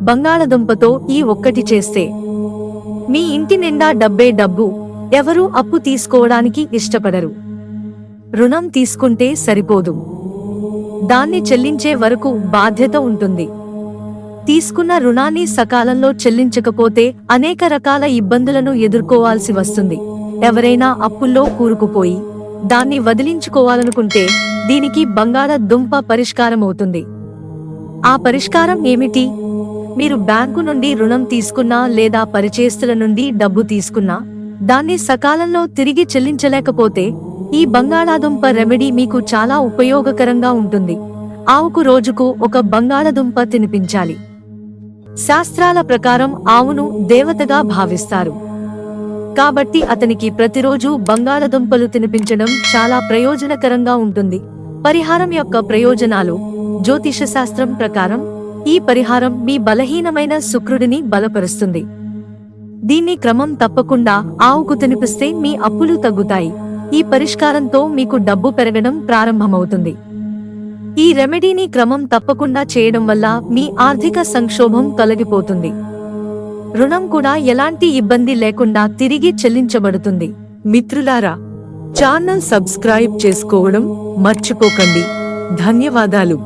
బంగాళదుంపతో ఈ ఒక్కటి చేస్తే మీ ఇంటి నిండా డబ్బే డబ్బు. ఎవరూ అప్పు తీసుకోవడానికి ఇష్టపడరు. రుణం తీసుకుంటే సరిపోదు, దాన్ని చెల్లించే వరకు బాధ్యత ఉంటుంది. తీసుకున్న రుణాన్ని సకాలంలో చెల్లించకపోతే అనేక రకాల ఇబ్బందులను ఎదుర్కోవాల్సి వస్తుంది. ఎవరైనా అప్పుల్లో కూరుకుపోయి దాన్ని వదిలించుకోవాలనుకుంటే దీనికి బంగాళదుంప పరిష్కారమవుతుంది. ఆ పరిష్కారం ఏమిటి? మీరు బ్యాంకు నుండి రుణం తీసుకున్నా లేదా పరిచయస్తుల నుండి డబ్బు తీసుకున్నా దాన్ని సకాలంలో తిరిగి చెల్లించలేకపోతే ఈ బంగాళాదుంప రెమెడీ మీకు చాలా ఉపయోగకరంగా ఉంటుంది. ఆవుకు రోజుకు ఒక బంగాళదుంప తినిపించాలి. శాస్త్రాల ప్రకారం ఆవును దేవతగా భావిస్తారు కాబట్టి అతనికి ప్రతిరోజు బంగాళదుంపలు తినిపించడం చాలా ప్రయోజనకరంగా ఉంటుంది. పరిహారం యొక్క ప్రయోజనాలు. జ్యోతిష శాస్త్రం ప్రకారం ఈ పరిహారం మీ బలహీనమైన శుక్రుడిని బలపరుస్తుంది. దీన్ని క్రమం తప్పకుండా ఆవుకు తినిపిస్తే మీ అప్పులు తగ్గుతాయి. ఈ పరిష్కారంతో మీకు డబ్బు పెరగడం ప్రారంభమవుతుంది. ఈ రెమెడీని క్రమం తప్పకుండా చేయడం వల్ల మీ ఆర్థిక సంక్షోభం తొలగిపోతుంది. రుణం కూడా ఎలాంటి ఇబ్బంది లేకుండా తిరిగి చెల్లించబడుతుంది. మిత్రులారా, ఛానల్ సబ్స్క్రైబ్ చేసుకోవడం మర్చిపోకండి. ధన్యవాదాలు.